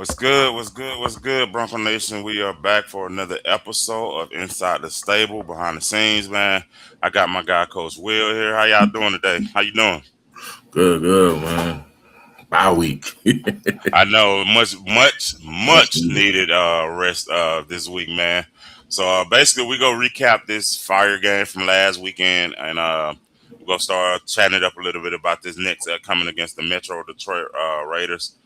What's good? What's good? What's good, Bronco Nation? We are back for another episode of Inside the Stable, behind the scenes, man. I got my guy, Coach Will here. How y'all doing today? How you doing? Good, man. Bye week. I know much Needed. needed rest this week, man. So basically, we go recap this fire game from last weekend, and we're gonna start chatting it up a little bit about this next coming against the Metro Detroit Raiders.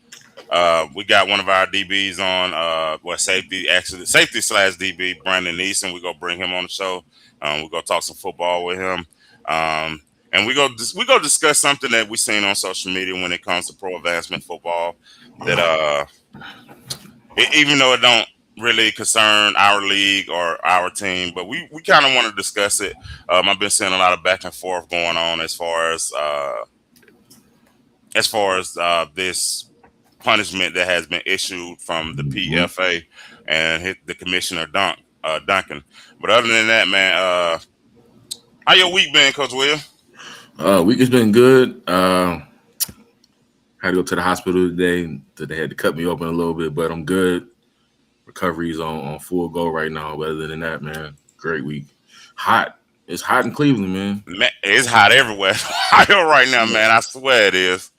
We got one of our DBs on, safety, actually, safety slash DB, Brandon Neeson. We're gonna bring him on the show. We're gonna talk some football with him. Um, and we go discuss something that we seen on social media when it comes to pro advancement football. That even though it don't really concern our league or our team, but we kind of want to discuss it. I've been seeing a lot of back and forth going on as far as this punishment that has been issued from the Mhm. PFA and the commissioner Duncan. But other than that, man, how your week been, Coach Will? Week has been good. Had to go to the hospital today. They had to cut me open a little bit, but I'm good. Recovery's on full go right now. But other than that, man, great week. Hot. It's hot in Cleveland, man. Man, it's hot everywhere Ohio right now, man. I swear it is.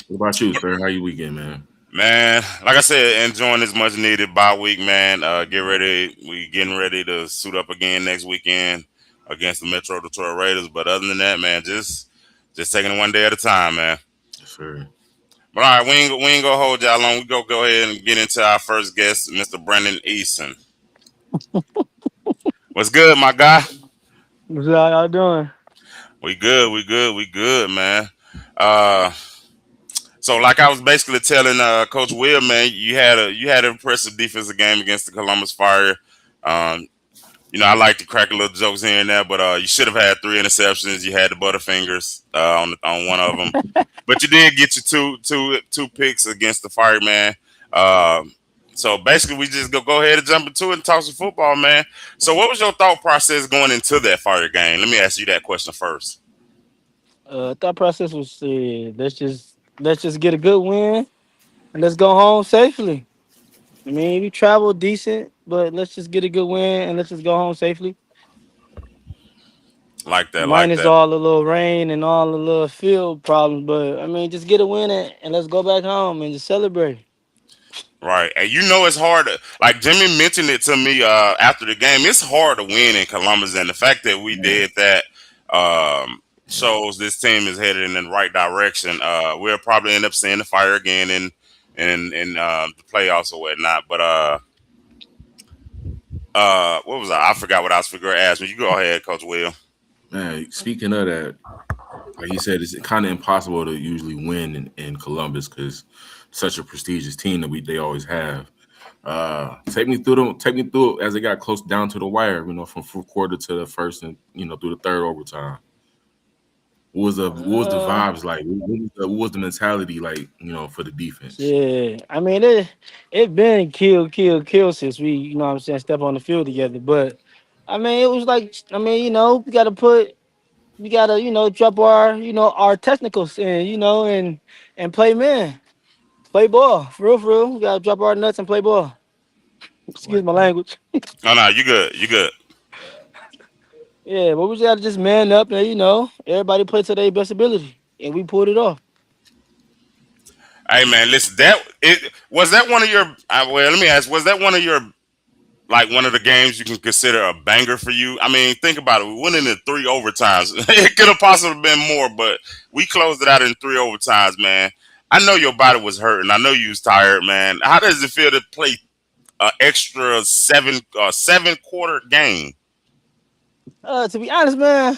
What about you, sir? How you weekend, man? Man, like I said, enjoying this much needed bye week, man. Get ready. We getting ready to suit up again next weekend against the Metro Detroit Raiders. But other than that, man, just taking it one day at a time, man. Yes, sir. But all right, we ain't gonna hold y'all long. We go ahead and get into our first guest, Mr. Brendan Eason. What's good, my guy? What's how y'all doing? We good, man. Uh, so like I was basically telling Coach Will, man, you had an impressive defensive game against the Columbus Fire. Um, I like to crack a little jokes here and there, but you should have had three interceptions. You had the Butterfingers on one of them, but you did get your two picks against the Fireman. Um, so basically, we just go ahead and jump into it and talk some football, man. So, what was your thought process going into that Fire game? Let me ask you that question first. Thought process was let's just get a good win and let's go home safely. I mean, we traveled decent, but let's just get a good win and let's just go home safely. Like that, like Minus that. all the little rain and all the little field problems, but I mean, just get a win and let's go back home and just celebrate. Right. And it's hard to, like Jimmy mentioned it to me after the game. It's hard to win in Columbus, and the fact that we Yeah. did that shows this team is headed in the right direction. We'll probably end up seeing the Fire again in the playoffs or whatnot. But what was I forgot what I was figuring to ask me. You go ahead, Coach Will. Man, speaking of that, like you said, it's kind of impossible to usually win in Columbus because such a prestigious team that they always have. Take me through as it got close down to the wire, from fourth quarter to the first and through the third overtime. What was the Uh, vibes like? What was the mentality like, for the defense? yeah. I mean, it been kill since we, what I'm saying, step on the field together. But I mean, it was like, I mean, we gotta, drop our technicals in, and play man, play ball, for real. We gotta drop our nuts and play ball. Excuse Like my that. language. No, you good. You good. Yeah, but we just gotta just man up and everybody play to their best ability, and we pulled it off. Hey man, listen. That one of your? Well, let me ask. Was that one of your like one of the games you can consider a banger for you? I mean, think about it. We went into three overtimes. It could have possibly been more, but we closed it out in three overtimes, man. I know your body was hurting. I know you was tired, man. How does it feel to play an extra seven quarter game? To be honest, man,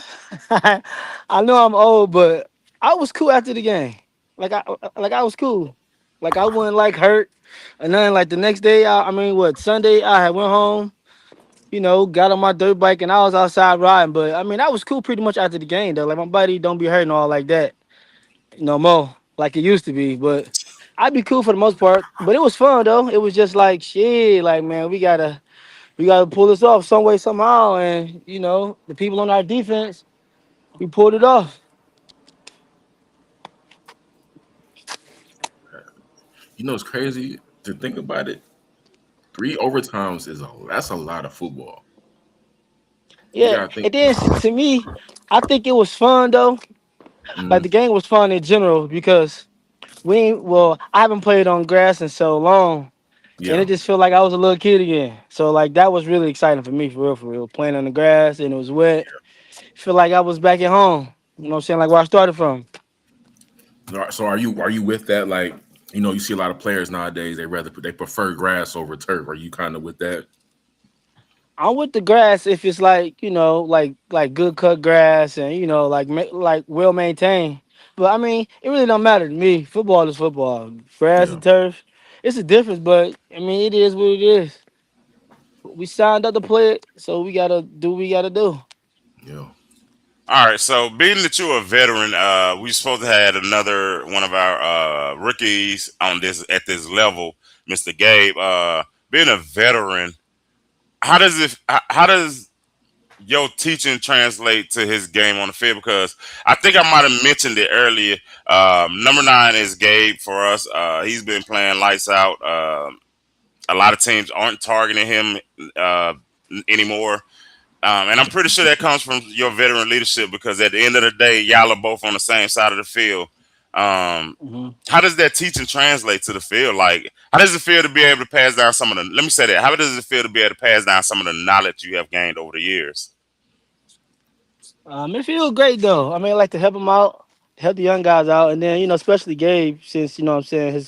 I know I'm old, but I was cool after the game. Like I was cool. Like I wasn't like hurt or nothing. Like the next day, I mean, what Sunday, I had went home. Got on my dirt bike and I was outside riding. But I mean, I was cool pretty much after the game though. Like my body don't be hurting all like that no more, like it used to be. But I'd be cool for the most part. But it was fun though. It was just like shit. Like man, we gotta pull this off some way somehow. And the people on our defense, we pulled it off. You know, it's crazy to think about it. Three overtimes that's a lot of football. You Yeah, gotta think. and then to me, I think it was fun though. Like Mm, the game was fun in general because I haven't played on grass in so long, and yeah, it just felt like I was a little kid again. So like that was really exciting for me, for real, playing on the grass and it was wet. Feel like I was back at home. You know what I'm saying? Like where I started from. so are you with that? Like, you see a lot of players nowadays. They prefer grass over turf. Are you kind of with that? I'm with the grass if it's like like good cut grass and like well maintained. But I mean, it really don't matter to me. Football is football. Grass Yeah, and turf, it's a difference. But I mean, it is what it is. We signed up to play it, so we gotta do what we gotta do. yeah. All right, so being that you're a veteran, we supposed to have another one of our rookies on this at this level, Mr. Gabe. Being a veteran, how does your teaching translate to his game on the field? Because I think I might have mentioned it earlier. Number 9 is Gabe for us. He's been playing lights out. A lot of teams aren't targeting him uh, anymore. And I'm pretty sure that comes from your veteran leadership because at the end of the day, y'all are both on the same side of the field. Um, Hmm. how does that teaching translate to the field? Like, how does it feel to be able to pass down some of the? Let me say that. How does it feel to be able to pass down some of the knowledge you have gained over the years? It feels great though. I mean, I like to help him out, help the young guys out, and then especially Gabe, since what I'm saying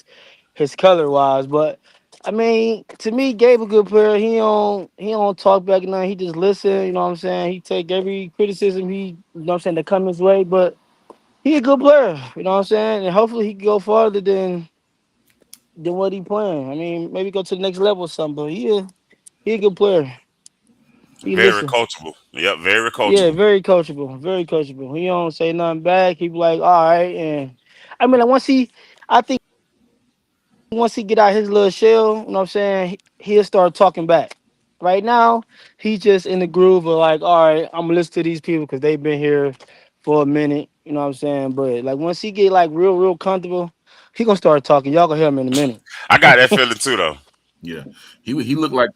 his color wise. But I mean, to me, Gabe a good player. He don't talk back and nothing. He just listen. You know what I'm saying? He take every criticism what I'm saying, that come his way. But he a good player. You know what I'm saying? And hopefully he can go farther than what he playing. I mean, maybe go to the next level or something. But he a good player. He Very listen. coachable. Yep, very Yeah, coachable. very coachable, very coachable. He don't say nothing back. He be like, all right, and I mean, like I think once he get out his little shell, you know what I'm saying, he'll start talking back. Right now, he's just in the groove of like, all right, I'm gonna listen to these people because they've been here for a minute. You know what I'm saying? But like once he get like real comfortable, he gonna start talking. Y'all gonna hear him in a minute. I got that feeling too, though. Yeah, he looked like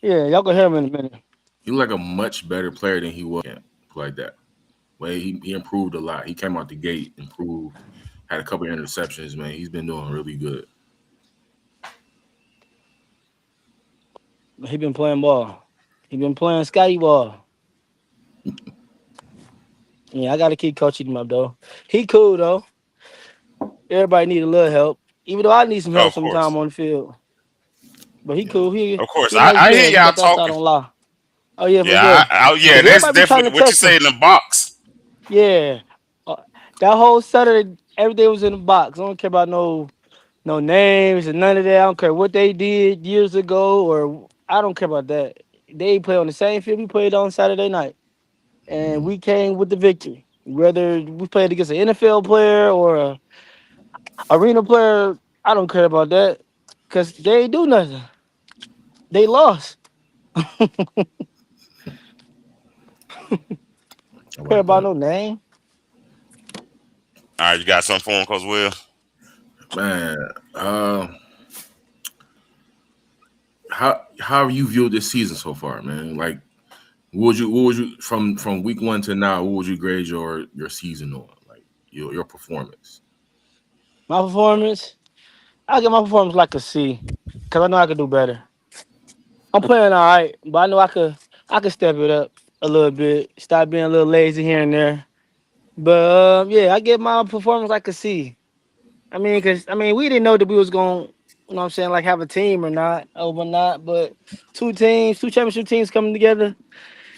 Yeah, y'all gonna hear him in a minute. a much better player than he was. Yeah, like that. Well, he improved a lot. He came out the gate, improved, had a couple of interceptions. Man, he's been doing really good. He been playing ball. He been playing Scotty ball. Yeah, I gotta keep coaching him up though. He cool though. Everybody need a little help. Even though I need some help Of sometime course, on the field. But he Yeah, cool. He of course. he a I, nice I hear man. He y'all got that side talking. on lock. Oh yeah, for Yeah, sure. yeah. Cause That's everybody be trying definitely to what you test say him. in the box. Yeah. Uh, that whole Saturday, everything was in the box. I don't care about no names and none of that. I don't care what they did years ago or I don't care about that. They play on the same field we played on Saturday night, and hmm we came with the victory. Whether we played against an NFL player or a arena player, I don't care about that because they ain't do nothing. They lost. I Care like about that. no name. All right, you got something for him, Coach Will? Man, how you view this season so far, man? Like, what would you from week one to now? What would you grade your season on? Like your performance? My performance, I give my performance like a C, cause I know I could do better. I'm playing all right, but I know I could step it up a little bit. Stop being a little lazy here and there. But yeah, I give my performance like a C. I mean, cause I mean we didn't know that we was going, you know what I'm saying, like have a team or not, or not. But two championship teams coming together,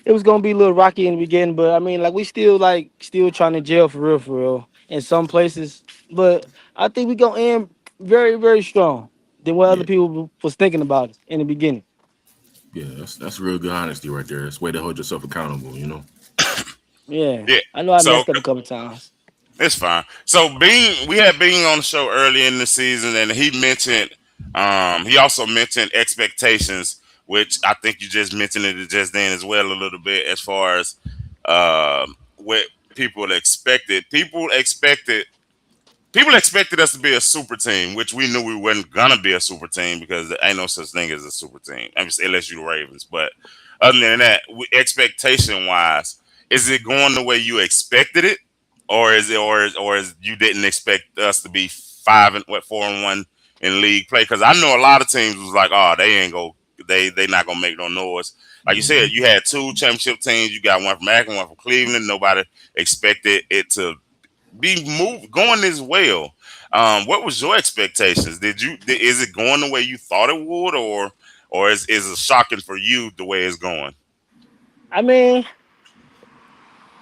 it was gonna be a little rocky in the beginning, but I mean, like we still trying to gel for real in some places. But I think we gonna end very strong than what other Yeah, people was thinking about it in the beginning. yeah, that's real good honesty right there. That's a way to hold yourself accountable. Yeah, Yeah. I know I So messed up a couple times. it's fine. So we had Bean on the show early in the season, and he mentioned, he also mentioned expectations, which I think you just mentioned it just then as well a little bit as far as what people expected. people expected us to be a super team, which we knew we wasn't gonna be a super team because there ain't no such thing as a super team. I mean, unless you the Ravens. But other than that, expectation wise, is it going the way you expected it, or is it, or is you didn't expect us to be 4-1 in league play? Because I know a lot of teams was like, oh, they ain't go, they not gonna make no noise. Like you said, Mhm. you had two championship teams. You got one from Akron, one from Cleveland. Nobody expected it to be moved going as well. What was your expectations? Is it going the way you thought it would, or is it shocking for you the way it's going? I mean,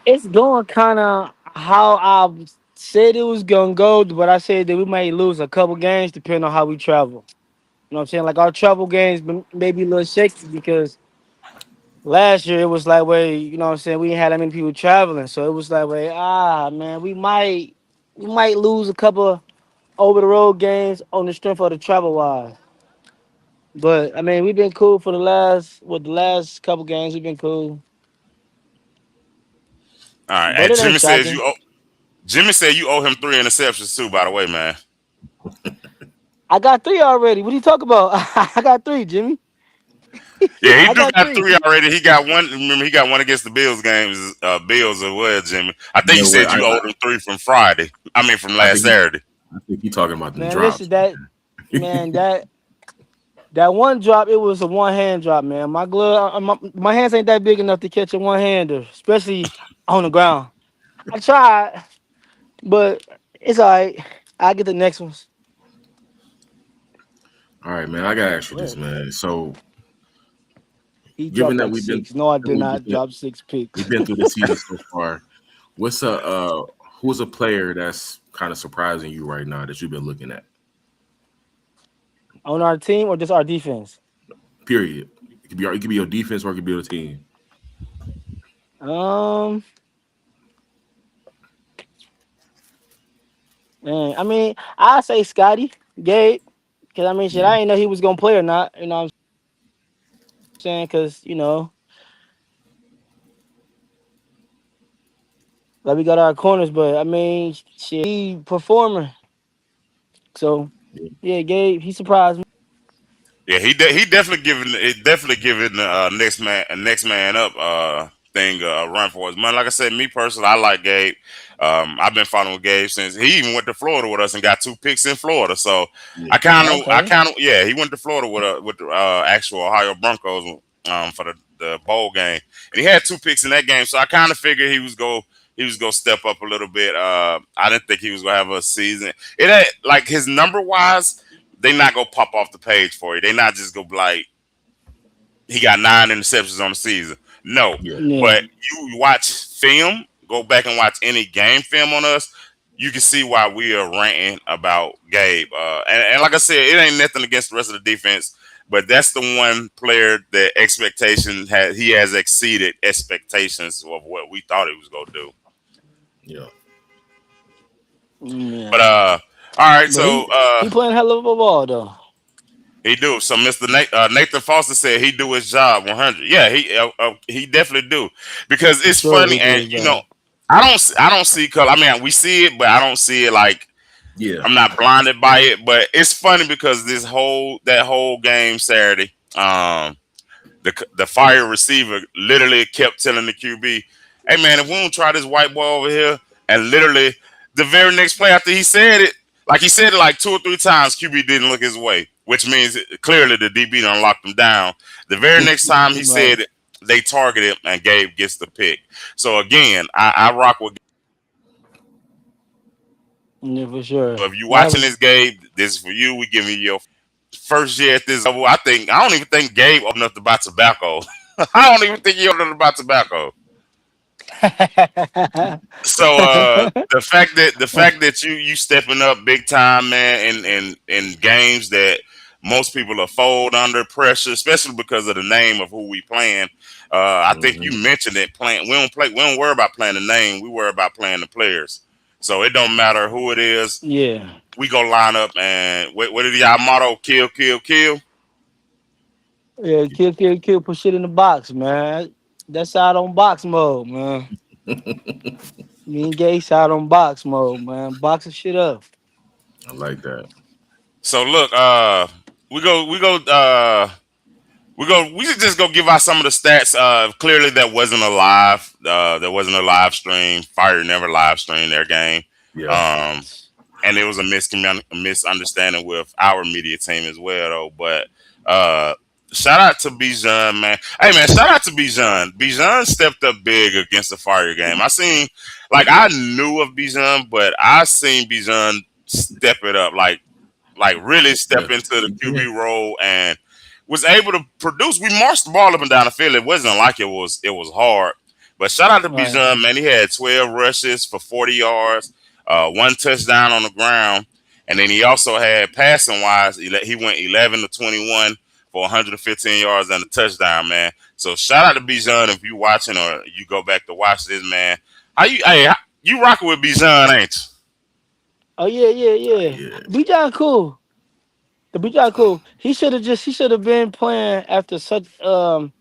it's going kind of how I said it was gonna go, but I said that we might lose a couple games depending on how we travel. You know what I'm saying? Like our travel games may be a little shaky because last year it was like way, you know what I'm saying, we ain't had that many people traveling. So it was like way, man, we might lose a couple over the road games on the strength of the travel wise. But I mean, we've been cool for the last couple games, we've been cool. All right. But And it ain't shocking. Jimmy said you owe him 3 interceptions too. By the way, man. I got three already. What are you talking about? I got three, Jimmy. Yeah, he I do got got three. three already. He got one. Remember, he got one against the Bills games. Bills as well, Jimmy. I think you Yeah, what said you owed him three from Friday. I mean, from I last think he, Saturday. I think he talking about them Man, listen, drops. that man, that one drop, it was a one hand drop, man. My glove, my hands ain't that big enough to catch a one hander, especially on the ground. I tried, but it's all right. I get the next ones. All right, man. I gotta ask you this, What? man. So, He given dropped that like we've been six. No, I that did we've not been drop six we've picks been through the season so far, what's a who's a player that's kind of surprising you right now that you've been looking at? on our team or just our defense. Period. It could be your defense or it could be your team. Um, man, I mean, I say Scotty Gabe, because I mean, shit, I Yeah. didn't know he was gonna play or not. You know what I'm saying? Because like we got our corners, but I mean, shit, he performing. So Yeah. yeah, Gabe, he surprised me. Yeah, definitely giving the next man up thing a run for his money. Like I said, me personally, I like Gabe. I've been following Gabe since he even went to Florida with us and got 2 picks in Florida. So Yeah. I Okay. kind of, yeah, he went to Florida with the actual Ohio Broncos for the bowl game, and he had 2 picks in that game. So I kind of figured he was go step up a little bit. I didn't think he was gonna have a season. It ain't like his number wise, they not gonna pop off the page for you. They not just go be like he got 9 interceptions on the season. No, Yeah. Yeah. but you watch film, go back and watch any game film on us. You can see why we are ranting about Gabe. And like I said, it ain't nothing against the rest of the defense, but that's the one player that he has exceeded expectations of what we thought he was gonna do. Yeah. But Yeah. all right, But so he playing hell of a ball though. he do. So Nathan Foster said he do his job 100. Yeah, he definitely do because For it's sure, funny he do and his job. I don't see color. I mean, we see it, but I don't see it like Yeah. I'm not blinded by it. But it's funny because that whole game Saturday, the fire receiver literally kept telling the QB, "Hey man, if we don't try this white boy over here," and literally the very next play after he said it like 2 or 3 times, QB didn't look his way, which means clearly the DB done locked him down. The very next time he Right. said it, they targeted him and Gabe gets the pick. So again, I rock with. Yeah, for sure. So if you That watching was this Gabe, this is for you. We giving you your first year at this level. I don't even think Gabe old enough to buy tobacco. I don't even think he old enough to buy tobacco. So the fact that you stepping up big time, man, in games that most people are fold under pressure, especially because of the name of who we playing. I think you Hmm. mentioned it. We don't worry about playing the name. We worry about playing the players. So it don't matter who it is. yeah. We go line up and what is y'all motto? Kill, kill, kill. Yeah, kill, put shit in the box, man. That's out on box mode, man. Me and Gay out on box mode, man. Boxing shit up. I like that. So look, we should just go give out some of the stats. Clearly there wasn't a live stream. Fire never live streamed their game. Yeah, Um, and it was a misunderstanding with our media team as well, though. But shout out to Bijan, man. Hey, man, shout out to Bijan. Bijan stepped up big against the Fire game. I knew of Bijan, but I seen Bijan step it up, like really step yeah, into the he did. QB role and was able to produce. We marched the ball up and down the field. It wasn't like it was hard. But shout out to Right. Bijan, man. He had 12 rushes for 40 yards, one touchdown on the ground, and then he also had passing wise. He went 11 to 21 for 115 yards and a touchdown, man. So shout out to Bijan if you watching or you go back to watch this, man. You rocking with Bijan, ain't you? Oh yeah, yeah, yeah. Yeah, B John cool. The B John cool. He should have been playing after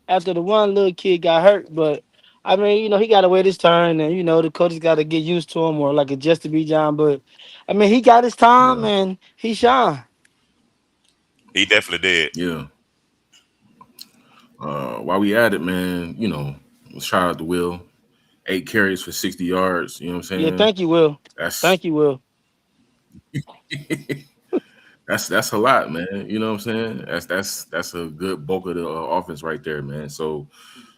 after the one little kid got hurt, but I mean, he gotta wait his turn and the coaches gotta get used to him or like adjust to B John. But I mean he got his time yeah, and he shine. He definitely did. yeah. While we at it, man, shout out to Will. 8 carries for 60 yards. You know what I'm Yeah, saying? thank you, Will. That's Thank you, Will. that's a lot, man. You know what I'm saying? That's a good bulk of the offense right there, man. So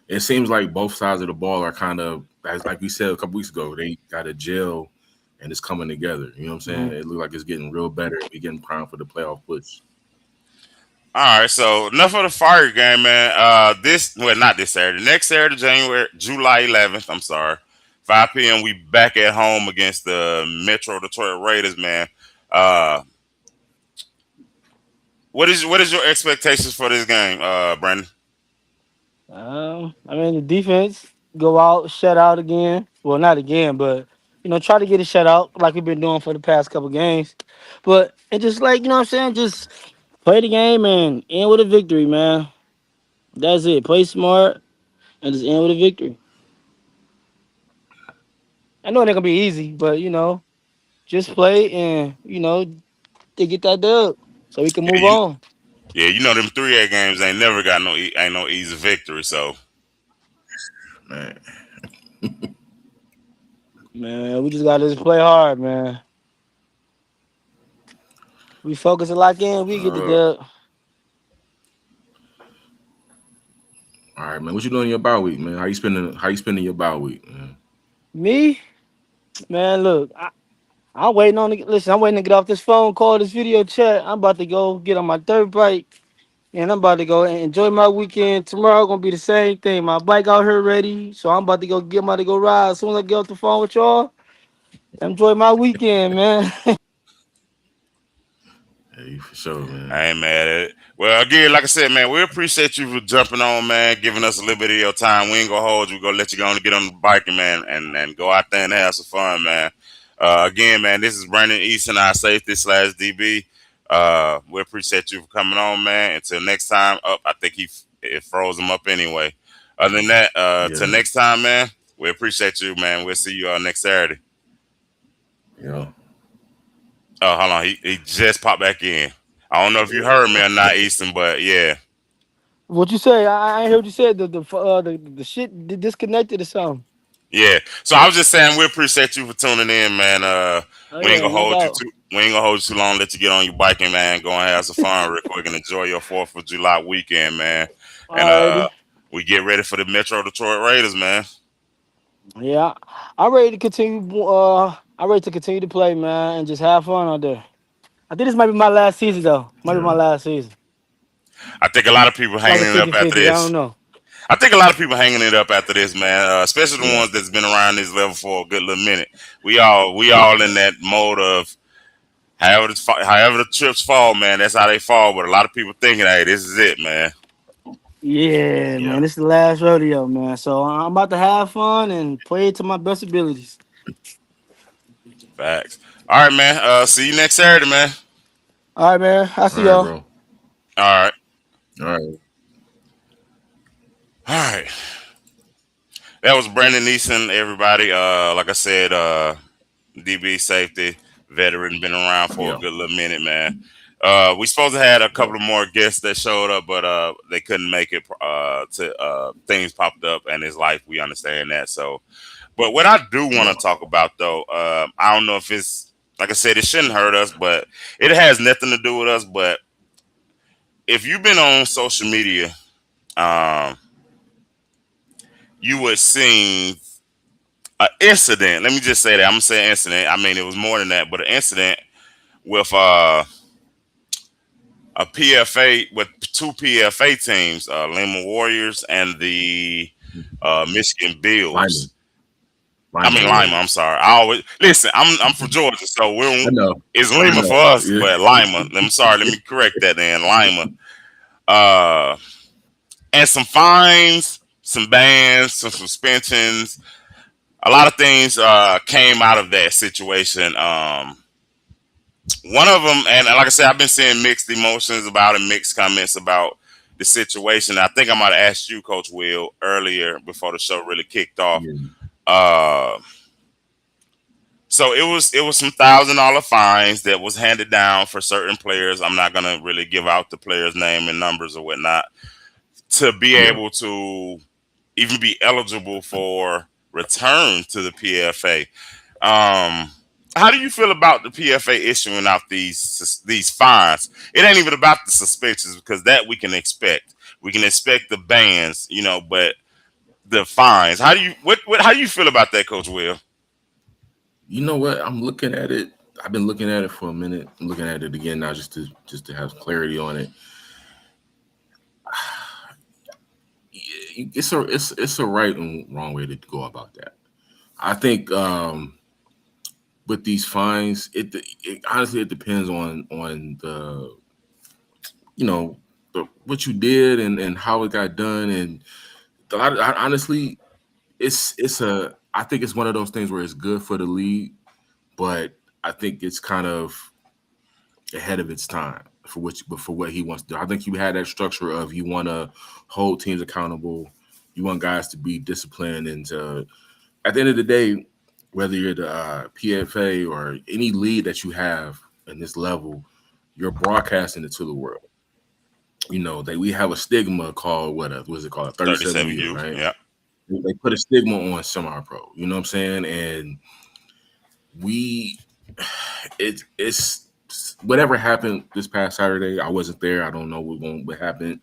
it seems like both sides of the ball are kind of, as like we said a couple weeks ago, they got a gel and it's coming together. You know what I'm saying? Mhm. It looks like it's getting real better. We getting primed for the playoff push. All right, so enough of the Fire game, man. Not this Saturday. Next Saturday, July 11th. I'm sorry, 5 p.m. We back at home against the Metro Detroit Raiders, man. Uh, what is your expectations for this game, Brandon? I mean the defense go out, shut out again. Well, not again, but try to get a shutout like we've been doing for the past couple games. But and just like what I'm saying, just play the game and end with a victory, man. That's it. Play smart and just end with a victory. I know it ain't gonna be easy, but just play and to get that dub so we can Yeah, move on. them 3A games ain't never got ain't no easy victory. So Man. Man, we just gotta just play hard, man. We focus and lock in, we get the Uh, dub. all right, man. What you doing in your bye week, man? How you spending your bye week, man? Me, man, look, I'm waiting on to listen. I'm waiting to get off this phone call, this video chat. I'm about to go get on my dirt bike, and I'm about to go and enjoy my weekend. Tomorrow gonna be the same thing. My bike out here ready, so I'm about to go get my to go ride. As soon as I get off the phone with y'all, enjoy my weekend, man. Hey, for sure, man. I ain't mad at it. Well, again, like I said, man, we appreciate you for jumping on, man, giving us a little bit of your time. We ain't gonna hold you. We're gonna let you go on and get on the bike, man, and go out there and have some fun, man. Again, man, this is Brandon Easton, our safety slash DB. We appreciate you for coming on, man. Until next time, up. I think it froze him up anyway. Other than that, till Yeah, next time, man. We appreciate you, man. We'll see you next Saturday. yeah. Oh, hold on, he just popped back in. I don't know if you heard me or not, Easton, but yeah. What you say? I ain't heard you said the shit disconnected or something. Yeah. So I was just saying we appreciate you for tuning in, man. Oh yeah, no doubt. We ain't gonna hold you too long, let you get on your biking, man. Go and have some fun real quick and enjoy your 4th of July weekend, man. And Alrighty. we get ready for the Metro Detroit Raiders, man. Yeah, I'm ready to continue. I'm ready to continue to play, man, and just have fun out there. I think this might be my last season, though. Might be my Yeah. last season. I think a lot of people Like a hanging it up after 50-50. I don't this. know. I think a lot of people hanging it up after this, man. Especially the Yeah. ones that's been around this level for a good little minute. We all in that mode of however the chips fall, man. That's how they fall. But a lot of people thinking, hey, this is it, man. Yeah, Yeah. man, this is the last rodeo, man. So I'm about to have fun and play to my best abilities. Facts. All right, man. See you next Saturday, man. All right, man. I All see right, y'all. bro. All right. All right. All right. That was Brandon Neeson, everybody. Like I said, DB safety. veteran, been around for a Yeah. good little minute, man. We supposed to had a Yeah. couple of more guests that showed up, but they couldn't make it. To things popped up in his life. We understand that. So, but what I do want Yeah. to talk about though, I don't know if it's like I said, it shouldn't hurt us, but it has nothing to do with us. But if you've been on social media, um, you would see an incident. Let me just say that I'm gonna say incident. I mean, it was more than that, but an incident with a PFA with two PFA teams, Lima Warriors and the Michigan Lyman. Bills. I Lyman mean Lima. I'm Warriors. sorry. I always listen. I'm from Georgia, so I know. it's I Lima for know. us, Yeah. but Lima. I'm sorry. Let me correct that. Then Lima. Uh, and some fines, some bans, some suspensions. A lot of things came out of that situation. One of them, and like I said, I've been seeing mixed emotions about it, mixed comments about the situation. I think I might have asked you, Coach Will, earlier before the show really kicked off. Yeah. Uh, so it was some $1,000 fines that was handed down for certain players. I'm not gonna really give out the player's name and numbers or whatnot to be Yeah. able to even be eligible for return to the PFA. Um, how do you feel about the PFA issuing out these fines? It ain't even about the suspensions because that we can expect. We can expect the bans, but the fines. How do you feel about that, Coach Will? You know what? I'm looking at it. I've been looking at it for a minute. I'm looking at it again now just to have clarity on it. It's a right and wrong way to go about that. I think with these fines, it honestly it depends on the what you did and how it got done and honestly it's a I think it's one of those things where it's good for the league, but I think it's kind of ahead of its time for what he wants to do. I think you had that structure of you want to hold teams accountable, you want guys to be disciplined, and at the end of the day, whether you're the PFA or any league that you have in this level, you're broadcasting it to the world. We have a stigma called what is it called, 37 37 year, U. right? Yeah. They put a stigma on semi-pro. You know what I'm saying? And we, it's whatever happened this past Saturday. I wasn't there. I don't know what happened.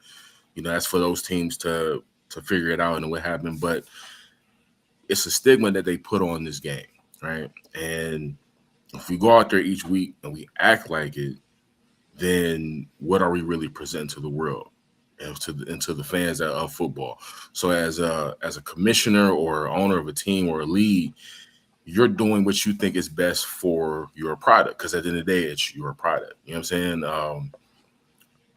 That's for those teams to figure it out and what happened. But it's a stigma that they put on this game, right? And if we go out there each week and we act like it, then what are we really presenting to the world and to the fans of football? So as a commissioner or owner of a team or a league, you're doing what you think is best for your product, because at the end of the day, it's your product. You know what I'm saying?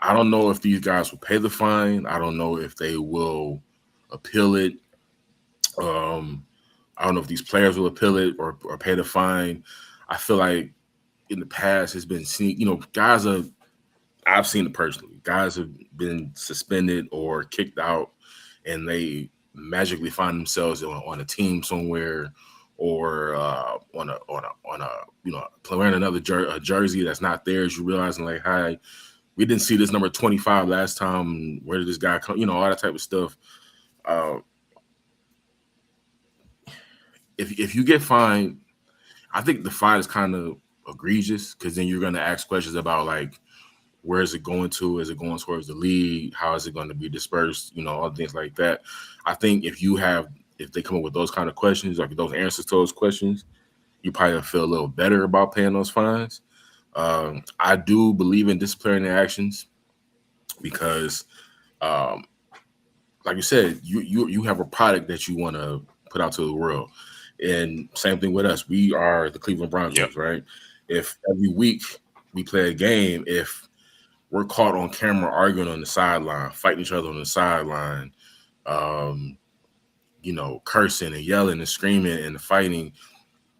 I don't know if these guys will pay the fine. I don't know if they will appeal it. Um, I don't know if these players will appeal it or pay the fine. I feel like in the past it's been seen, guys are I've seen it personally. Guys have been suspended or kicked out, and they magically find themselves on a team somewhere, or on a wearing another a jersey that's not theirs. You realizing like, hi, we didn't see this number 25 last time. Where did this guy come? All that type of stuff. Uh, if you get fined, I think the fine is kind of egregious, because then you're going to ask questions about like, where is it going to? Is it going towards the league? How is it going to be dispersed? All things like that. I think if they come up with those kind of questions, like those answers to those questions, you probably feel a little better about paying those fines. I do believe in disciplinary actions because, like you said, you have a product that you want to put out to the world. And same thing with us. We are the Cleveland Broncos, Yep. right? If every week we play a game, if we're caught on camera arguing on the sideline, fighting each other on the sideline, cursing and yelling and screaming and fighting,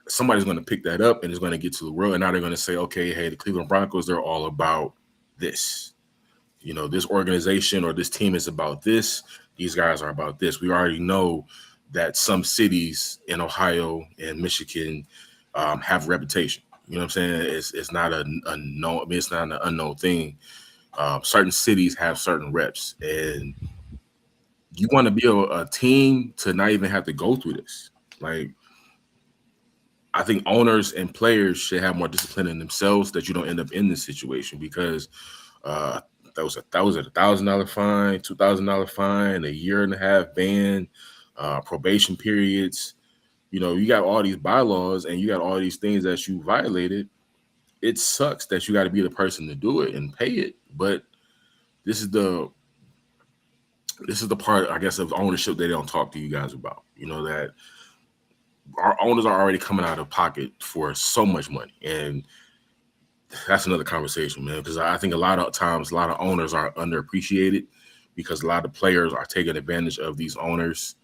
somebody's going to pick that up and it's going to get to the world. And now they're going to say, okay, hey, the Cleveland Broncos, they're all about this. This organization or this team is about this. These guys are about this. We already know that some cities in Ohio and Michigan have reputation. You know what I'm saying? It's not a unknown. I mean, it's not an unknown thing. Certain cities have certain reps, and you want to be a team to not even have to go through this. Like, I think owners and players should have more discipline in themselves that you don't end up in this situation because uh, that was a $1,000 fine, $2,000 fine, a year and a half ban, probation periods. You know, you got all these bylaws and you got all these things that you violated. It sucks that you got to be the person to do it and pay it, but this is the part, I guess, of ownership they don't talk to you guys about. You know that our owners are already coming out of pocket for so much money, and that's another conversation, man. Because I think a lot of times, a lot of owners are underappreciated because a lot of players are taking advantage of these owners,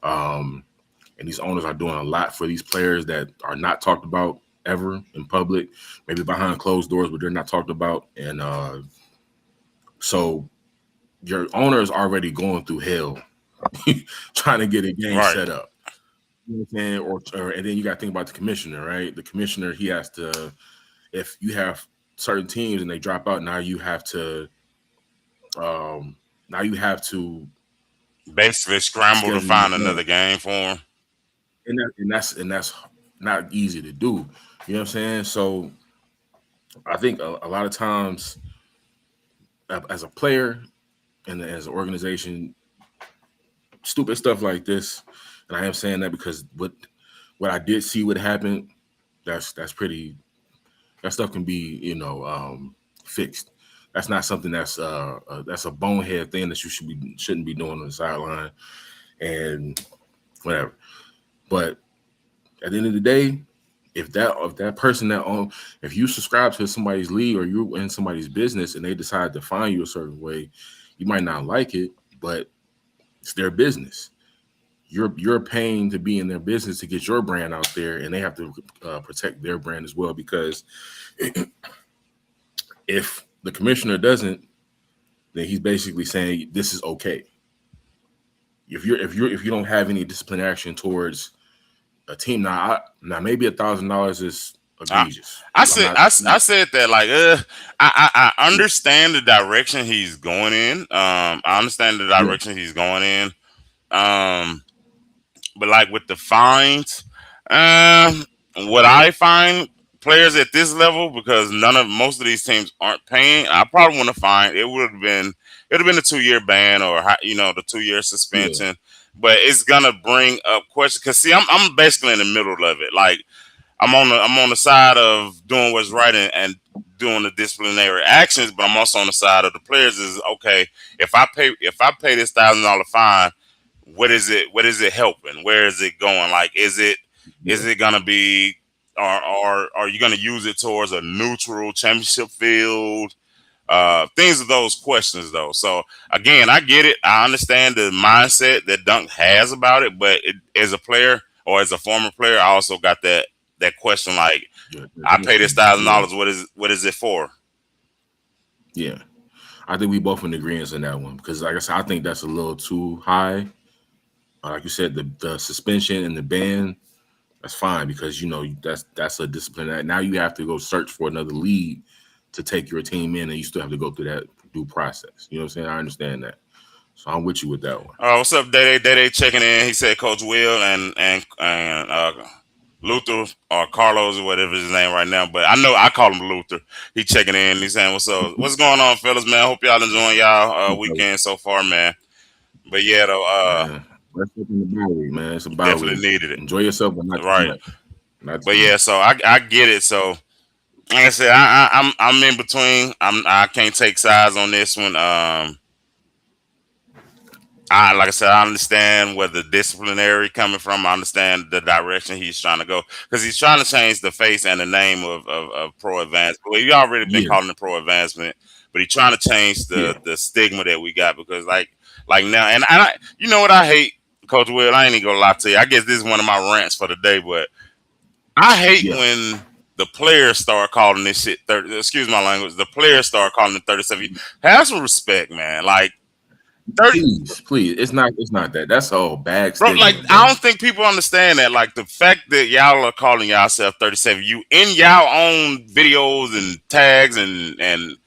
and these owners are doing a lot for these players that are not talked about ever in public, maybe behind closed doors, but they're not talked about. And so your owner is already going through hell trying to get a game Right. set up. You know what I'm saying? Or and then you got to think about the commissioner, right? The commissioner, he has to, if you have certain teams and they drop out, now you have to now you have to Basically, scramble to schedule them find again. another game for him. And that's not easy to do. You know what I'm saying? So I think a lot of times as a player and as an organization, stupid stuff like this, and I am saying that because what I did see what happened, that's pretty, that stuff can be, fixed. That's not something that's a bonehead thing that you shouldn't be doing on the sideline and whatever. But at the end of the day, if that person that own if you subscribe to somebody's league or you're in somebody's business and they decide to find you a certain way, you might not like it, but it's their business. You're paying to be in their business to get your brand out there, and they have to protect their brand as well. Because if the commissioner doesn't, then he's basically saying this is okay. If you don't have any discipline action towards a team, now maybe $1,000 is I, egregious. I I'm said not. I said that like I understand the direction he's going in. I understand the Yeah, direction he's going in. Um, but like with the fines, what I find players at this level, because most of these teams aren't paying, I probably want to fine. It would have been a 2 year ban or the 2 year yeah, suspension. But it's gonna bring up questions because see, I'm basically in the middle of it. Like I'm on the side of doing what's right and doing the disciplinary actions, but I'm also on the side of the players. Is okay if I pay this $1,000 fine, what is it helping? Where is it going? Like is yeah, it gonna be or are you gonna use it towards a neutral championship field? Things of those questions though. So again, I get it. I understand the mindset that Dunk has about it, but as a player or as a former player, I also got that question like yeah, I pay this thousand yeah, dollars. What is it for? yeah. I think we both in agreement on that one because, like I said, I think that's a little too high. Like you said, the suspension and the ban, that's fine because that's a discipline that now you have to go search for another league to take your team in, and you still have to go through that due process. You know what I'm saying? I understand that, so I'm with you with that one. What's up, Day Day? Day checking in. He said Coach Will and Luther or Carlos or whatever his name right now, but I call him Luther. He checking in. He's saying what's up? What's going on, fellas? Man, hope y'all enjoying y'all weekend so far, man. But yeah, though, Man, let's look in the bye week, man. It's a bye definitely week. needed it, Enjoy yourself, but not too right? much. Not But too yeah, much. so I get it. So like I said, I'm in between. I can't take sides on this one. I like I said, I understand where the disciplinary coming from. I understand the direction he's trying to go because he's trying to change the face and the name of pro advancement. Well, you already been Yeah, calling it pro advancement, but he's trying to change the yeah, the stigma that we got because like now and you know what I hate, Coach Will. I ain't even gonna lie to you. I guess this is one of my rants for the day, but I hate yeah, when the players start calling this shit 30. Excuse my language. The players start calling it 37. Have some respect, man. Like 30, Please, it's not that. That's all bad bro. stigma, Like bro. I don't think people understand that. Like the fact that y'all are calling yourself 37U in y'all own videos and tags and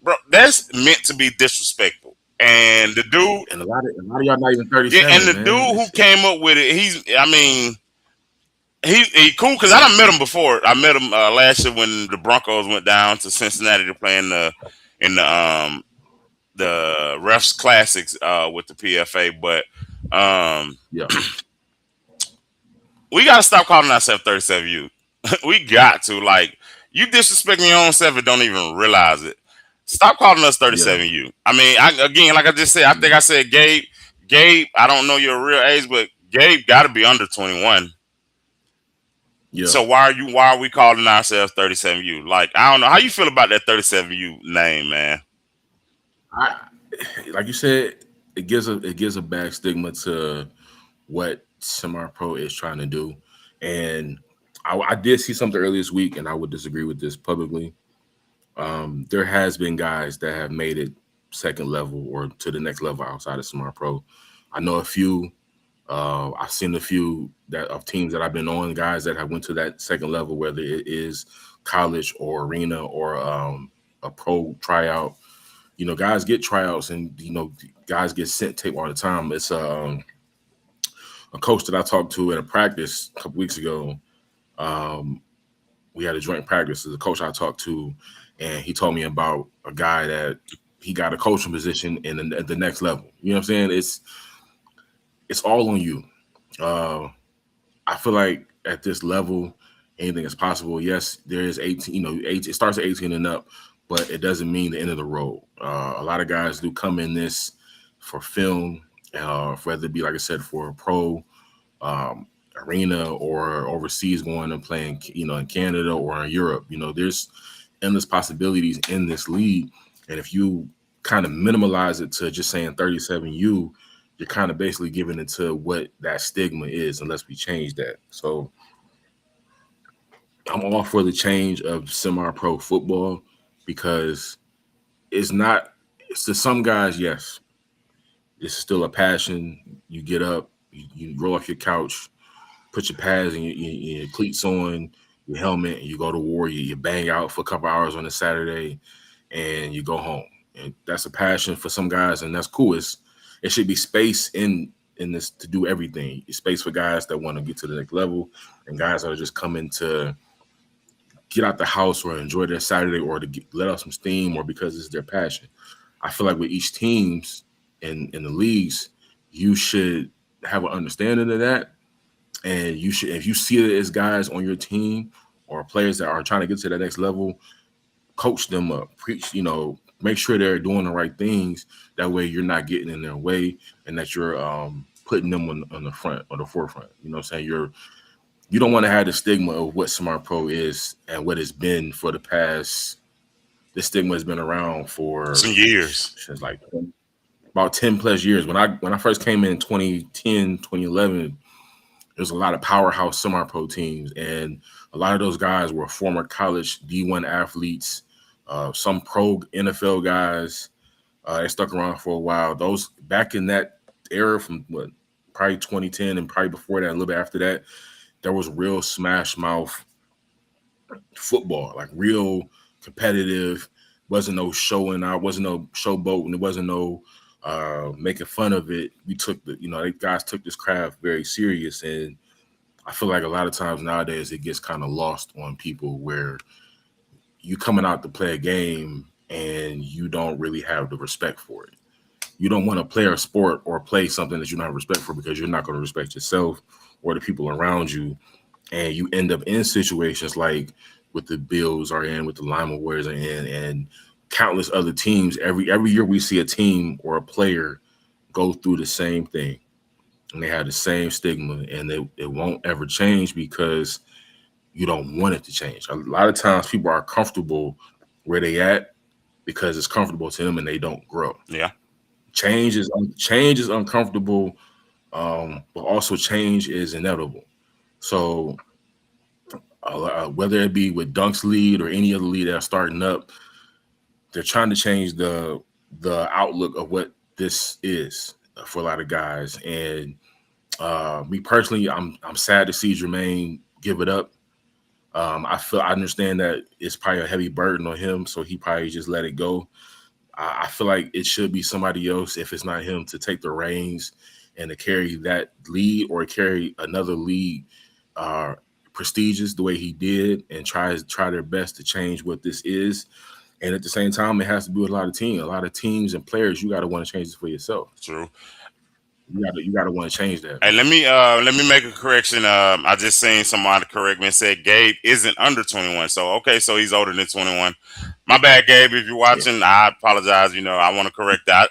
bro, that's meant to be disrespectful. And the dude, And a lot of y'all not even yeah, and 37, the man. dude who came up with it, I mean, he cool because I done met him before. I met him last year when the Broncos went down to Cincinnati to play in the refs classics with the PFA. But Yeah, we gotta stop calling ourselves 37U. We got to like you disrespecting your own self and don't even realize it. Stop calling us yeah, 37U. I mean, again, like I just said, I think yeah, I said Gabe. Gabe, I don't know your real age, but Gabe got to be under 21. yeah. So why are we calling ourselves 37U? Like I don't know how you feel about that 37U name, man. I like you said, it gives a bad stigma to what semi-pro is trying to do, and I did see something earlier this week, and I would disagree with this publicly. There has been guys that have made it second level or to the next level outside of semi-pro. I know a few. I've seen a few that of teams that I've been on, guys that have went to that second level, whether it is college or arena or a pro tryout. Guys get tryouts, and guys get sent tape all the time. It's a coach that I talked to at a practice a couple weeks ago. Um, we had a joint practice. There's a coach I talked to, and he told me about a guy that he got a coaching position at the next level. You know what I'm saying? It's all on you. Uh, I feel like at this level, anything is possible. Yes, there is 18. It starts at 18 and up, but it doesn't mean the end of the road. A lot of guys do come in this for film, whether it be like I said for a pro um, arena or overseas going and playing, in Canada or in Europe. There's endless possibilities in this league, and if you kind of minimalize it to just saying 37U, you're kind of basically giving it to what that stigma is, unless we change that. So I'm all for the change of semi-pro football because it's not. It's to some guys, yes, it's still a passion. You get up, you roll off your couch, put your pads and your cleats on, your helmet, and you go to war. You bang out for a couple hours on a Saturday, and you go home. And that's a passion for some guys, and that's cool. It should be space in this to do everything. It's space for guys that want to get to the next level, and guys that are just coming to get out the house or enjoy their Saturday or to let off some steam or because it's their passion. I feel like with each teams in the leagues, you should have an understanding of that, and you should, if you see it as guys on your team or players that are trying to get to that next level, coach them up, preach, make sure they're doing the right things. That way you're not getting in their way and that you're putting them on the front or the forefront. You know what I'm saying? You don't want to have the stigma of what Smart Pro is and what it's been for the past. This stigma has been around for Some years. since like about 10 plus years. When I first came in 2010, 2011, there's a lot of powerhouse semi-pro teams, and a lot of those guys were former college D1 athletes, some pro NFL guys. They stuck around for a while. Those back in that era from probably 2010 and probably before that, a little bit after that, there was real smash mouth football, like real competitive. Wasn't no showing out, wasn't no showboat, and there wasn't no making fun of it. We took the guys took this craft very serious, and I feel like a lot of times nowadays it gets kind of lost on people where you coming out to play a game and you don't really have the respect for it. You don't want to play a sport or play something that you don't have respect for because you're not going to respect yourself or the people around you, and you end up in situations like with the Bills are in, with the Lima Warriors are in, and countless other teams. Every year we see a team or a player go through the same thing, and they have the same stigma, and it won't ever change because you don't want it to change. A lot of times people are comfortable where they at because it's comfortable to them and they don't grow. Yeah. Change is uncomfortable, but also change is inevitable. So whether it be with Dunk's lead or any other lead that are starting up, they're trying to change the outlook of what this is for a lot of guys. And me personally, I'm sad to see Jermaine give it up. I understand that it's probably a heavy burden on him, so he probably just let it go. I feel like it should be somebody else, if it's not him, to take the reins and to carry that lead or carry another lead uh, prestigious the way he did, and try their best to change what this is. And at the same time, it has to be with a lot of teams and players. You got to want to change this for yourself. True. You got to want to change that, Hey, man. let me make a correction. I just seen somebody correct me and said Gabe isn't under 21. So okay, so he's older than 21. My bad, Gabe. If you're Yeah, watching, I apologize. I want to correct that.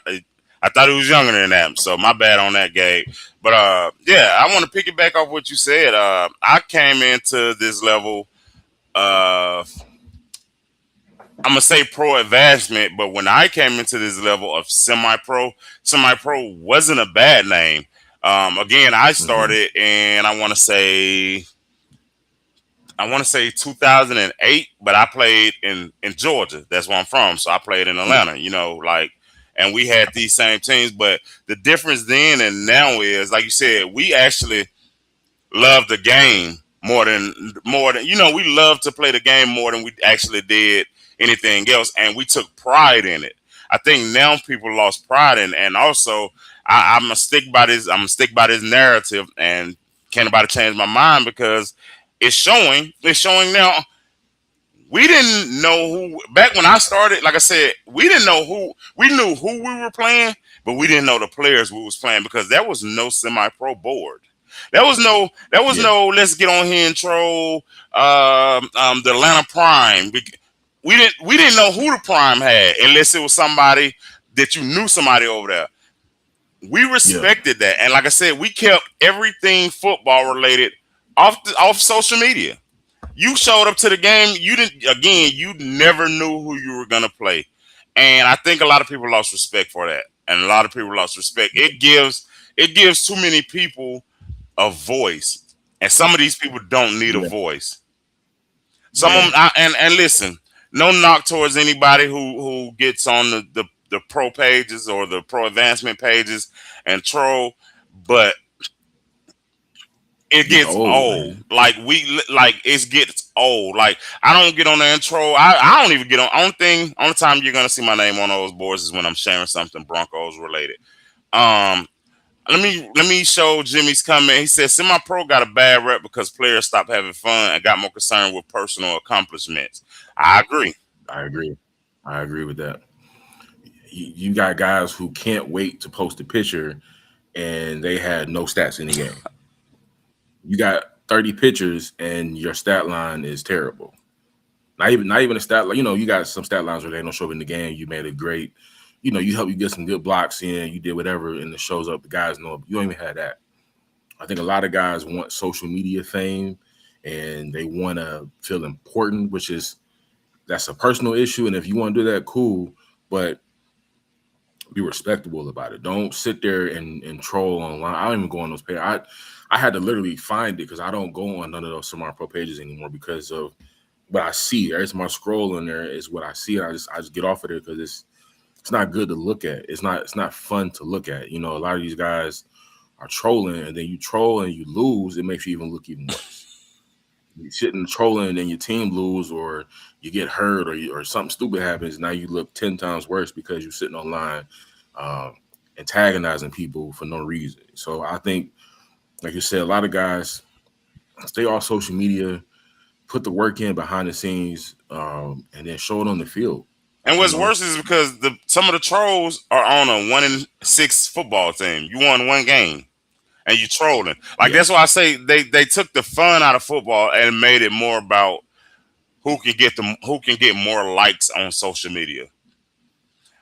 I thought he was younger than that, so my bad on that, Gabe. But yeah, I want to piggyback off what you said. I came into this level. Uh, I'm gonna say pro advancement, but when I came into this level of semi-pro, semi-pro wasn't a bad name. Again, I hmm started, and I want to say 2008, but I played in Georgia. That's where I'm from, so I played in yeah, Atlanta. And we had these same teams, but the difference then and now is, like you said, we actually love the game more than we love to play the game more than we actually did anything else, and we took pride in it. I think now people lost pride in, and also I'm gonna stick by this. I'm gonna stick by this narrative, and can't nobody change my mind because it's showing. It's showing now. We didn't know who back when I started. Like I said, we didn't know who. We knew who we were playing, but we didn't know the players we was playing because there was no semi-pro board. There was no. There was yeah, no. Let's get on here and troll the Atlanta Prime. We didn't know who the Prime had unless it was somebody that you knew somebody over there. We yeah, respected that, and like I said, we kept everything football related off social media. You showed up to the game. You didn't. Again, you never knew who you were gonna play, and I think a lot of people lost respect for that, and a lot of people lost respect. It gives too many people a voice, and some of these people don't need a yeah, voice. Some of them, man. and listen, no knock towards anybody who gets on the pro pages or the pro advancement pages and troll, but it Getting gets old, old. man. Like it gets old. Like I don't get on there and troll. I don't even get on. Only time you're gonna see my name on those boards is when I'm sharing something Broncos related. Um, let me show Jimmy's comment. He said semi pro got a bad rep because players stopped having fun and got more concerned with personal accomplishments. I agree. I agree. I agree with that. You got guys who can't wait to post a picture, and they had no stats in the game. You got 30 pictures, and your stat line is terrible. Not even a stat line. You got some stat lines where they don't show up in the game. You made it great. You help you get some good blocks in. You did whatever, and it shows up. The guys know. You don't even have that. I think a lot of guys want social media fame, and they want to feel important, which is that's a personal issue. And if you want to do that, cool. But be respectable about it. Don't sit there and troll online. I don't even go on those pages. I had to literally find it because I don't go on none of those semi pro pages anymore because of what I see. Every time I scroll in there is what I see. And I just get off of there because it's not good to look at. It's not fun to look at. A lot of these guys are trolling, and then you troll and you lose. It makes you even look even worse. You sitting trolling and then your team lose, or you get hurt, or something stupid happens. Now you look 10 times worse because you're sitting online um, antagonizing people for no reason. So I think, like you said, a lot of guys stay off social media, put the work in behind the scenes, and then show it on the field. And You what's know, worse is because some of the trolls are on a 1-6 football team. You won one game and you trolling. Like yeah, that's why I say they took the fun out of football and made it more about who can get more likes on social media.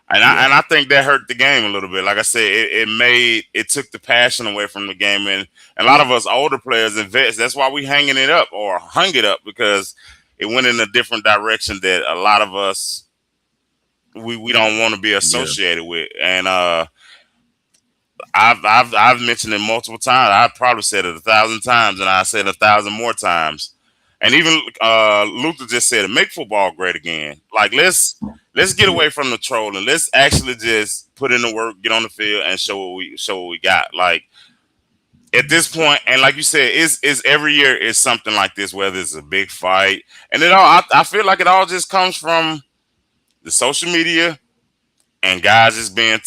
And I yeah, and I think that hurt the game a little bit. Like I said, it took the passion away from the game, and a lot of us older players and vets. That's why we hanging it up or hung it up because it went in a different direction that a lot of us we don't want to be yeah, associated with. And I've mentioned it multiple times. I probably said it 1,000 times, and I said 1,000 more times. And even Luther just said, "Make football great again." Like let's get Yeah. away from the trolling. Let's actually just put in the work, get on the field, and show what we got. Like at this point, and like you said, is every year is something like this, whether it's a big fight, and it all. I feel like it all just comes from the social media and guys just being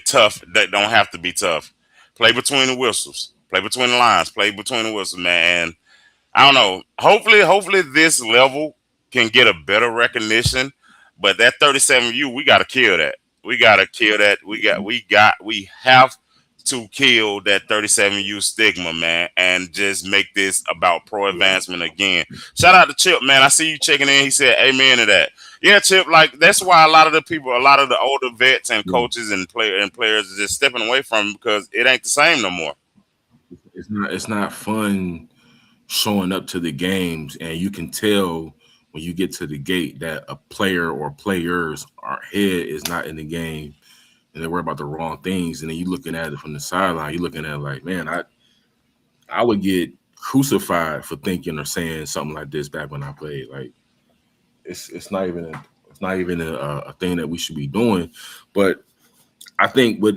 tough that don't have to be tough. Play between the whistles. Play between the lines. Play between the whistles, man. And I don't know. Hopefully this level can get a better recognition. But that 37U, we gotta kill that. We gotta kill that. We have to kill that 37U stigma, man, and just make this about pro advancement again. Shout out to Chip, man. I see you checking in. He said amen to that. Yeah, Chip, like that's why a lot of the people, a lot of the older vets and Yeah. coaches and players are just stepping away from it because it ain't the same no more. It's not fun showing up to the games, and you can tell when you get to the gate that a player or players our head is not in the game, and they worry about the wrong things. And then you looking at it from the sideline, you're looking at it like, man, I would get crucified for thinking or saying something like this back when I played. Like it's not even a thing that we should be doing. But I think what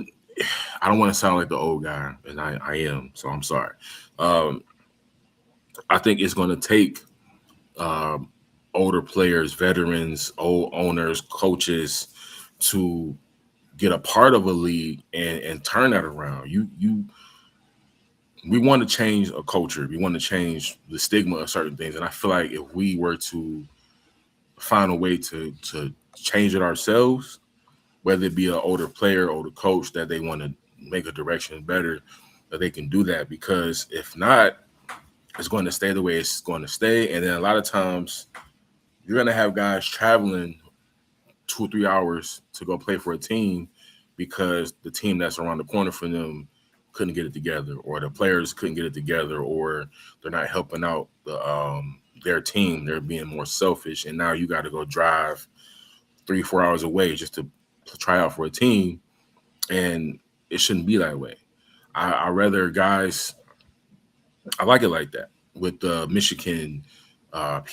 I don't want to sound like the old guy, and I am, so I'm sorry. Um, I think it's going to take um, older players, veterans, old owners, coaches to get a part of a league and turn that around. We want to change a culture. We want to change the stigma of certain things, and I feel like if we were to find a way to change it ourselves, whether it be an older player, older coach that they want to make a direction better, that they can do that. Because if not, it's going to stay the way it's going to stay. And then a lot of times you're going to have guys traveling 2 or 3 hours to go play for a team because the team that's around the corner from them couldn't get it together, or the players couldn't get it together, or they're not helping out their team. They're being more selfish. And now you got to go drive 3 or 4 hours away just to try out for a team. And it shouldn't be that way. I rather guys, I like it like that with Michigan, PA,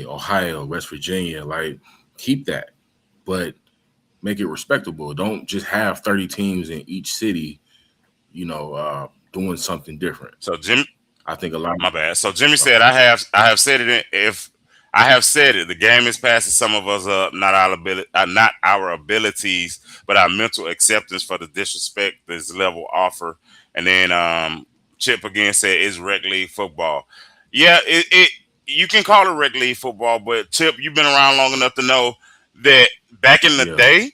Ohio, West Virginia. Like, keep that, but make it respectable. Don't just have 30 teams in each city, doing something different. So Jim, I think a lot. my bad. So Jimmy Oh, said, I have said it. If I have said it, the game is passing some of us up, not our abilities, but our mental acceptance for the disrespect this level offer. And then Chip again said, "It's rec league football." Yeah, it you can call it rec league football, but Chip, you've been around long enough to know that back in the yeah, day,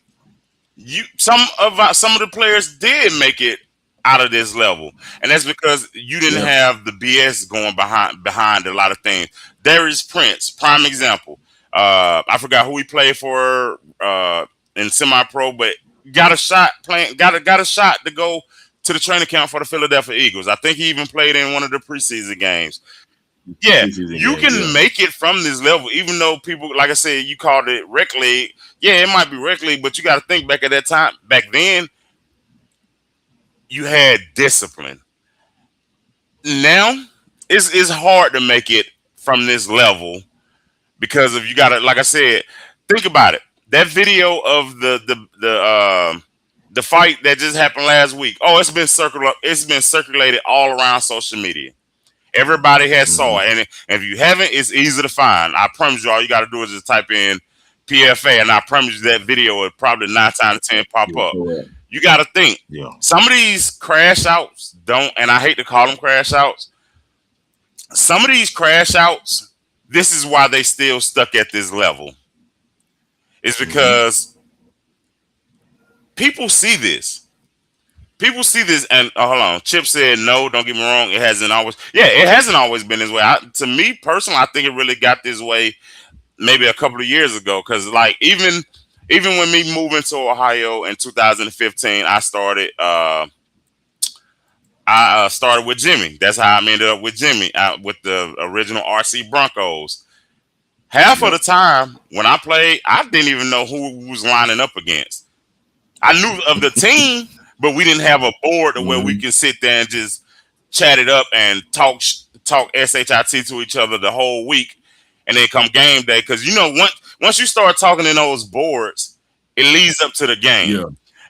some of the players did make it out of this level, and that's because you didn't yeah, have the BS going behind a lot of things. Darius Prince, prime example. I forgot who he played for in semi-pro, but got a shot playing. Got a shot to go to the training camp for the Philadelphia Eagles. I think he even played in one of the preseason games. Yeah, preseason you games. can Yeah, make it from this level, even though people, like I said, you called it rec league. Yeah, it might be rec league, but you got to think back at that time. Back then, you had discipline. Now, it's hard to make it from this level because if you got to, like I said, think about it. That video of the fight that just happened last week. Oh, it's been circulated all around social media. Everybody has saw hmm, it, and if you haven't, it's easy to find. I promise you, all you got to do is just type in PFA, and I promise you that video will probably 9 times 10 pop yeah, up. correct. You got to think. Yeah, Some of these crash outs don't, and I hate to call them crash outs. Some of these crash outs, this is why they still stuck at this level. It's hmm, because people see this. People see this, and hold on. Chip said no. Don't get me wrong. It hasn't always. Yeah, it hasn't always been this way. To me personally, I think it really got this way maybe a couple of years ago. Because like even when me moving to Ohio in 2015, I started with Jimmy. That's how I ended up with Jimmy with the original RC Broncos. Half of yep, the time when I played, I didn't even know who we was lining up against. I knew of the team, but we didn't have a board to where we hmm, can sit there and just chat it up and talk shit to each other the whole week, and then come game day. Because Once you start talking in those boards, it leads up to the game. Yeah,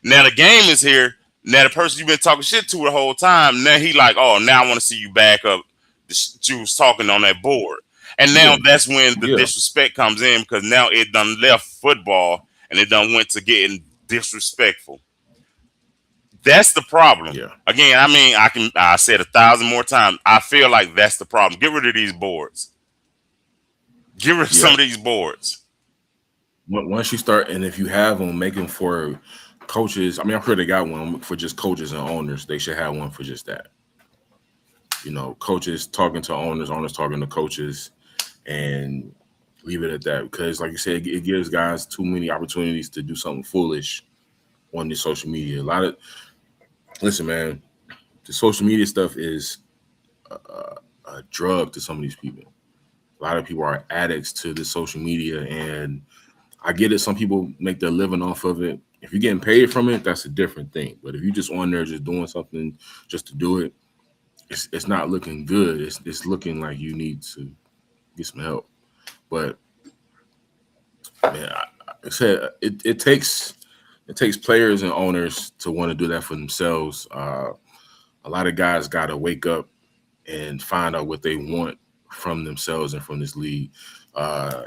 Now the game is here. Now the person you've been talking shit to the whole time, now he like, oh, now I want to see you back up the shit you was talking on that board. And now yeah, that's when the yeah, disrespect comes in because now it done left football and it done went to getting disrespectful. That's the problem. yeah, Again, I mean, I said 1,000 more times. I feel like that's the problem. Get rid of these boards. Get rid of some yeah. of these boards. Once you start, and if you have them, make them for coaches. I mean, I'm sure they got one for just coaches and owners. They should have one for just that. Coaches talking to owners, owners talking to coaches, and leave it at that. Because, like you said, it gives guys too many opportunities to do something foolish on the social media. Listen, man, the social media stuff is a drug to some of these people. A lot of people are addicts to the social media, and I get it. Some people make their living off of it. If you're getting paid from it, that's a different thing. But if you're just on there just doing something just to do it, it's not looking good. It's looking like you need to get some help. But man, I said it takes players and owners to want to do that for themselves. A lot of guys got to wake up and find out what they want from themselves and from this league.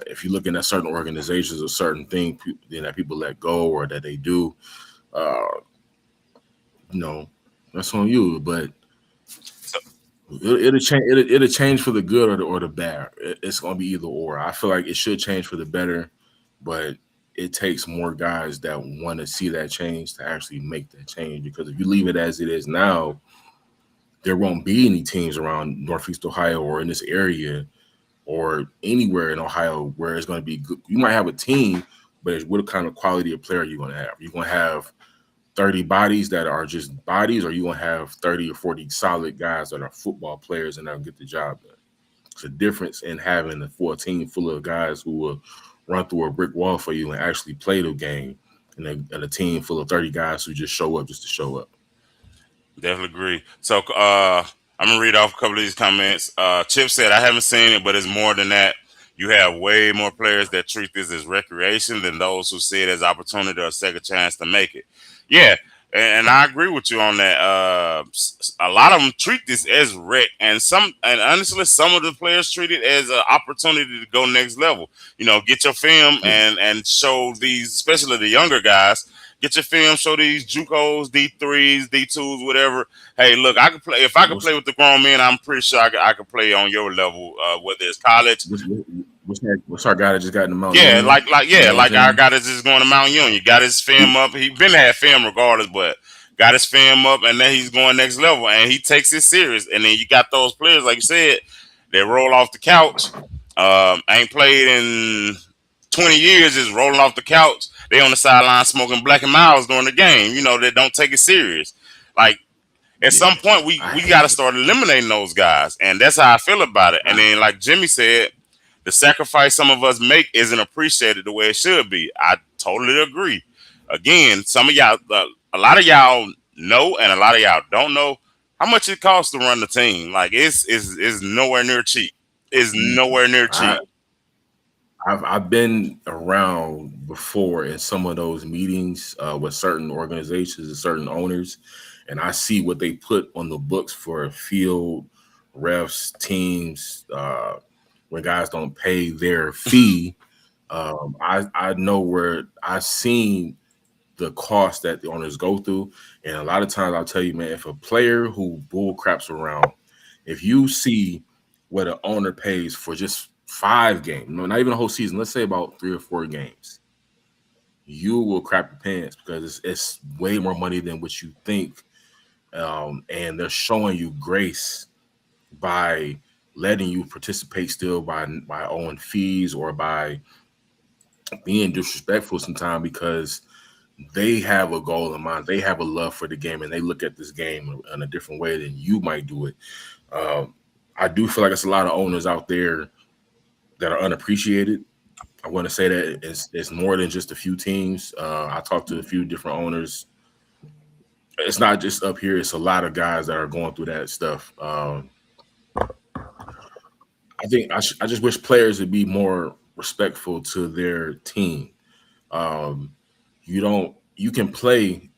If you're looking at certain organizations or certain things that people let go or that they do, uh, that's on you. But So, it'll change. It'll change for the good or the bad. It's going to be either or. I feel like it should change for the better, but it takes more guys that want to see that change to actually make that change. Because if you leave it as it is now, there won't be any teams around Northeast Ohio or in this area or anywhere in Ohio where it's going to be good. You might have a team, but what kind of quality of player are you going to have? You're going to have 30 bodies that are just bodies, or you going to have 30 or 40 solid guys that are football players and that'll get the job done. It's a difference in having a full team full of guys who will run through a brick wall for you and actually play the game, and a team full of 30 guys who just show up just to show up. definitely agree. So I'm gonna read off a couple of these comments. Chip said, "I haven't seen it, but it's more than that. You have way more players that treat this as recreation than those who see it as opportunity or a second chance to make it." Yeah, and I agree with you on that. A lot of them treat this as rec, and honestly, some of the players treat it as an opportunity to go next level. Get your film Yeah. and show these, especially the younger guys. Get your film, show these JUCOs, D3s, D2s, whatever. Hey, look, I could play. If I could What's play with the grown men, I'm pretty sure I could play on your level, whether it's college. what's, what's our guy that just got in the Mount Yeah, Union? You know what I'm like our saying? guy that's just going to Mount Union. Got his film up. He been had film regardless, but got his film up, and then he's going next level, and he takes it serious. And then you got those players, like you said, they roll off the couch. Ain't played in 20 years, just rolling off the couch. They on the sideline smoking Black and Miles during the game. They don't take it serious. Like at Yeah, some point, we I we got to hate it. start eliminating those guys, and that's how I feel about it. And then, like Jimmy said, the sacrifice some of us make isn't appreciated the way it should be. I totally agree. Again, some of y'all, a lot of y'all know, and a lot of y'all don't know how much it costs to run the team. Like it's nowhere near cheap. It's nowhere near I, cheap. I've been around before in some of those meetings with certain organizations and certain owners, and I see what they put on the books for field refs, teams, when guys don't pay their fee. I know where I've seen the cost that the owners go through, and a lot of times I'll tell you, man, if a player who bull craps around, if you see what an owner pays for just 5 games, no, not even a whole season, let's say about 3 or 4 games, you will crap your pants because it's way more money than what you think. And they're showing you grace by letting you participate still by owing fees or by being disrespectful sometimes because they have a goal in mind. They have a love for the game and they look at this game in a different way than you might do it. Um, I do feel like it's a lot of owners out there that are unappreciated. I want to say that it's more than just a few teams. I talked to a few different owners. It's not just up here. It's a lot of guys that are going through that stuff. I think I just wish players would be more respectful to their team. Um, you can play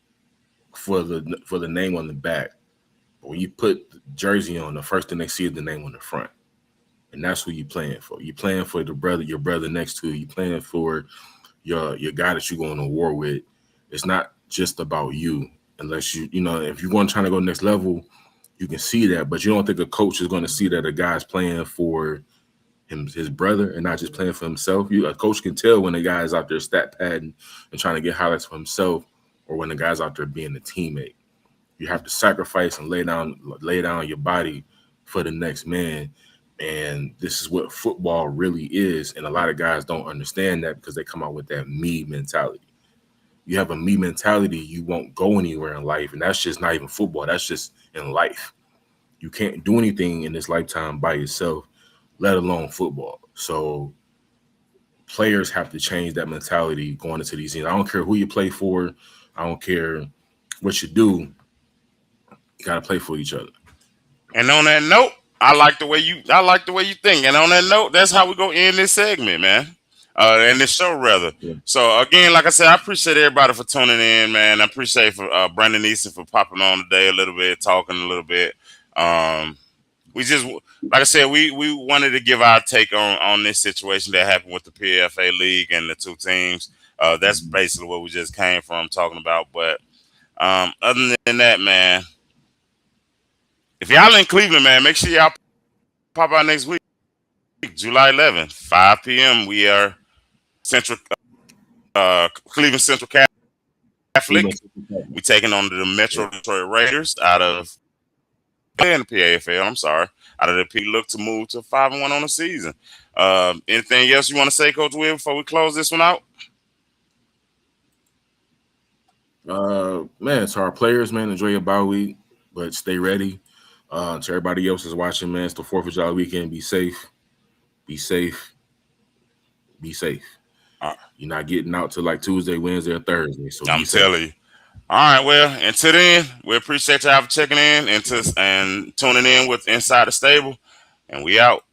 for the name on the back, but when you put the jersey on, the first thing they see is the name on the front, and that's who you playing for. You playing for your brother next to you. You playing for your guy that you're going to war with. It's not just about you, unless if you're going trying to go next level, you can see that, but you don't think a coach is going to see that a guy's playing for his brother and not just playing for himself. A coach can tell when a guy is out there stat padding and trying to get highlights for himself, or when the guy's out there being a teammate. You have to sacrifice and lay down your body for the next man. And this is what football really is. And a lot of guys don't understand that because they come out with that me mentality. You have a me mentality, you won't go anywhere in life. And that's just not even football. That's just in life. You can't do anything in this lifetime by yourself, let alone football. So players have to change that mentality going into these games. I don't care who you play for. I don't care what you do. You got to play for each other. And on that note, I like the way you think. And on that note, that's how we go end this segment, man. And this show rather. Yeah. So again, like I said, I appreciate everybody for tuning in, man. I appreciate for Brandon Easton for popping on today a little bit, talking a little bit. We just, like I said, we wanted to give our take on this situation that happened with the PFA League and the two teams. That's basically what we just came from talking about. But other than that, man, if y'all in Cleveland, man, make sure y'all pop out next week, July 11th, 5 p.m. We are Cleveland Central Catholic. We taking on the Metro Detroit Raiders out of the PAFL. I'm sorry, out of the P. Look to move to 5-1 on the season. Anything else you want to say, Coach Will, before we close this one out? Man, to our players, man, enjoy your bye week, but stay ready. To everybody else is watching, man, it's the 4th of July weekend. Be safe. Be safe. Be safe. You're not getting out till like Tuesday, Wednesday, or Thursday. So I'm telling you. All right, well, until then, we appreciate y'all for checking in and tuning in with Inside the Stable, and we out.